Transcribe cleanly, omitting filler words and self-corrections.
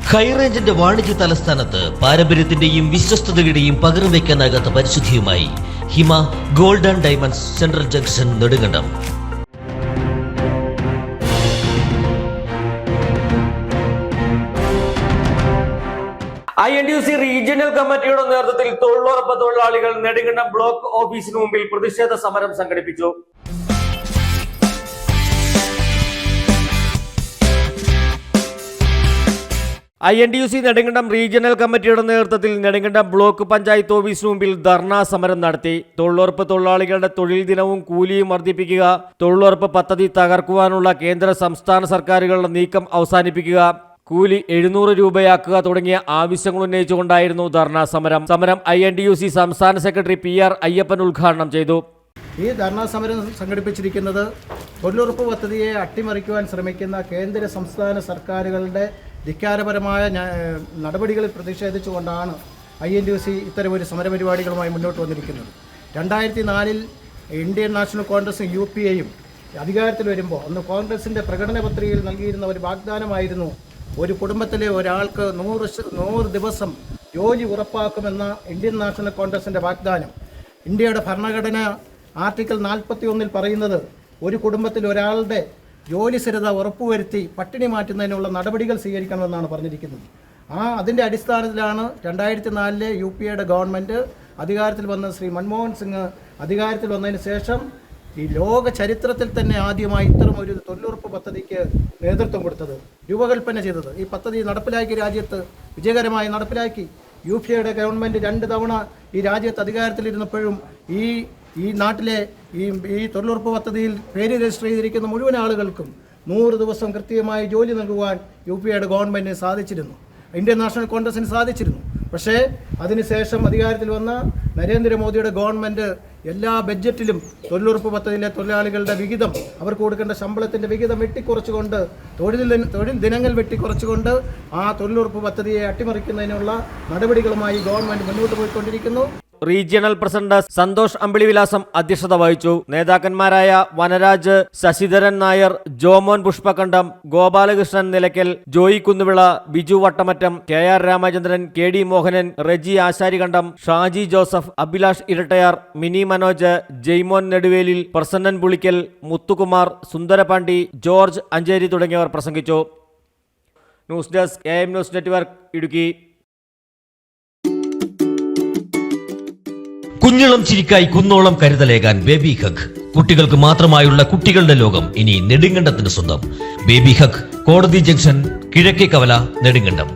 ഹൈറേഞ്ചിന്റെ വാണിജ്യ തലസ്ഥാനത്ത് പാരമ്പര്യത്തിന്റെയും വിശ്വസ്തതയുടെയും പകരം വയ്ക്കാനാകാത്ത പരിശുദ്ധിയുമായി Hima gold and diamonds central junction Nedumkandam. INTUC regional കമ്മിറ്റിയുടെ നേതൃത്വത്തിൽ തൊഴിലുറപ്പ് തൊഴിലാളികൾ നെടുങ്കണ്ടം ബ്ലോക്ക് ഓഫീസിന് മുമ്പിൽ പ്രതിഷേധ സമരം സംഘടിപ്പിച്ചു. INTUC നെടുങ്കണ്ടം റീജിയണൽ കമ്മിറ്റിയുടെ നേതൃത്വത്തിൽ നെടുങ്കണ്ടം ബ്ലോക്ക് പഞ്ചായത്ത് ഓഫീസിന് മുമ്പിൽ ധർണാ സമരം നടത്തി. തൊഴിലുറപ്പ് തൊഴിലാളികളുടെ തൊഴിൽ ദിനവും കൂലിയും വർദ്ധിപ്പിക്കുക, തൊഴിലുറപ്പ് പദ്ധതി തകർക്കുവാനുള്ള കേന്ദ്ര സംസ്ഥാന സർക്കാരുകളുടെ നീക്കം അവസാനിപ്പിക്കുക, കൂലി 700 രൂപയാക്കുക തുടങ്ങിയ ആവശ്യങ്ങൾ ഉന്നയിച്ചുകൊണ്ടായിരുന്നു ധർണാ സമരം. INTUC സംസ്ഥാന സെക്രട്ടറി PR അയ്യപ്പൻ ഉദ്ഘാടനം ചെയ്തു. ഈ ധർണാ സമരം സംഘടിപ്പിച്ചിരിക്കുന്നത് തൊഴിലുറപ്പ് പദ്ധതിയെ അട്ടിമറിക്കുവാൻ ശ്രമിക്കുന്ന കേന്ദ്ര സംസ്ഥാന സർക്കാരുകളുടെ ധിക്കാരപരമായ നടപടികളിൽ പ്രതിഷേധിച്ചുകൊണ്ടാണ് INTUC ഇത്തരമൊരു സമരപരിപാടികളുമായി മുന്നോട്ട് വന്നിരിക്കുന്നത്. 2004 ഇന്ത്യൻ നാഷണൽ കോൺഗ്രസും UPAയും അധികാരത്തിൽ വരുമ്പോൾ അന്ന് കോൺഗ്രസിൻ്റെ പ്രകടന പത്രികയിൽ നൽകിയിരുന്ന ഒരു വാഗ്ദാനമായിരുന്നു ഒരു കുടുംബത്തിലെ ഒരാൾക്ക് 100 ദിവസം ജോലി ഉറപ്പാക്കുമെന്ന ഇന്ത്യൻ നാഷണൽ കോൺഗ്രസിൻ്റെ വാഗ്ദാനം. ഇന്ത്യയുടെ ഭരണഘടന ആർട്ടിക്കിൾ 41 പറയുന്നത് ഒരു കുടുംബത്തിൽ ഒരാളുടെ ജോലി സ്ഥിരത ഉറപ്പുവരുത്തി പട്ടിണി മാറ്റുന്നതിനുള്ള നടപടികൾ സ്വീകരിക്കണമെന്നാണ് പറഞ്ഞിരിക്കുന്നത്. അതിൻ്റെ അടിസ്ഥാനത്തിലാണ് 2004 UPAയുടെ ഗവൺമെൻറ് അധികാരത്തിൽ വന്ന ശ്രീ മൻമോഹൻ സിംഗ് അധികാരത്തിൽ വന്നതിന് ശേഷം ഈ ലോക ചരിത്രത്തിൽ തന്നെ ആദ്യമായി ഇത്തരം ഒരു തൊഴിലുറപ്പ് പദ്ധതിക്ക് നേതൃത്വം കൊടുത്തത്, രൂപകൽപ്പന ചെയ്തത്. ഈ പദ്ധതി നടപ്പിലാക്കി രാജ്യത്ത് വിജയകരമായി നടപ്പിലാക്കി. UPAയുടെ ഗവൺമെൻറ് 2 തവണ ഈ രാജ്യത്ത് അധികാരത്തിലിരുന്നപ്പോഴും ഈ നാട്ടിലെ ഈ തൊഴിലുറപ്പ് പദ്ധതിയിൽ പേര് രജിസ്റ്റർ ചെയ്തിരിക്കുന്ന മുഴുവൻ ആളുകൾക്കും 100 ദിവസം കൃത്യമായി ജോലി നൽകുവാൻ UPAയുടെ ഗവൺമെൻറ്റിന് സാധിച്ചിരുന്നു, ഇന്ത്യൻ നാഷണൽ കോൺഗ്രസിന് സാധിച്ചിരുന്നു. പക്ഷേ അതിനുശേഷം അധികാരത്തിൽ വന്ന നരേന്ദ്രമോദിയുടെ ഗവൺമെൻറ് എല്ലാ ബഡ്ജറ്റിലും തൊഴിലുറപ്പ് പദ്ധതിയിലെ തൊഴിലാളികളുടെ വിഹിതം, അവർക്ക് കൊടുക്കേണ്ട ശമ്പളത്തിൻ്റെ വിഹിതം വെട്ടിക്കുറച്ചുകൊണ്ട്, തൊഴിൽ ദിനങ്ങൾ വെട്ടിക്കുറച്ചുകൊണ്ട് ആ തൊഴിലുറപ്പ് പദ്ധതിയെ അട്ടിമറിക്കുന്നതിനുള്ള നടപടികളുമായി ഗവൺമെൻറ് മുന്നോട്ട് പോയിക്കൊണ്ടിരിക്കുന്നു. റീജിയണൽ പ്രസിഡന്റ് സന്തോഷ് അമ്പിളിവിലാസം അധ്യക്ഷത വഹിച്ചു. നേതാക്കന്മാരായ വനരാജ്, ശശിധരൻ നായർ, ജോമോൻ പുഷ്പകണ്ഠം, ഗോപാലകൃഷ്ണൻ നിലയ്ക്കൽ, ജോയി കുന്നുവിള, ബിജു വട്ടമറ്റം, KR രാമചന്ദ്രൻ, KD മോഹനൻ, റെജി ആശാരികണ്ഠം, ഷാജി ജോസഫ്, അഭിലാഷ് ഇരട്ടയാർ, മിനി മനോജ്, ജെയ്മോൻ നെടുവേലിൽ, പ്രസന്നൻ പുളിക്കൽ, മുത്തുകുമാർ, സുന്ദരപാണ്ഡി, ജോർജ് അഞ്ചേരി തുടങ്ങിയവർ പ്രസംഗിച്ചു. News desk AM news network, Idukki. കുഞ്ഞിളം ചിരിക്കായി കുന്നോളം കരുതലേകാൻ ബേബി ഹഗ്. കുട്ടികൾക്ക് മാത്രമായുള്ള കുട്ടികളുടെ ലോകം ഇനി നെടുങ്കണ്ടത്തിന് സ്വന്തം. ബേബി ഹഗ്, കോടതി ജംഗ്ഷൻ, കിഴക്കേ കവല, നെടുങ്കണ്ടം.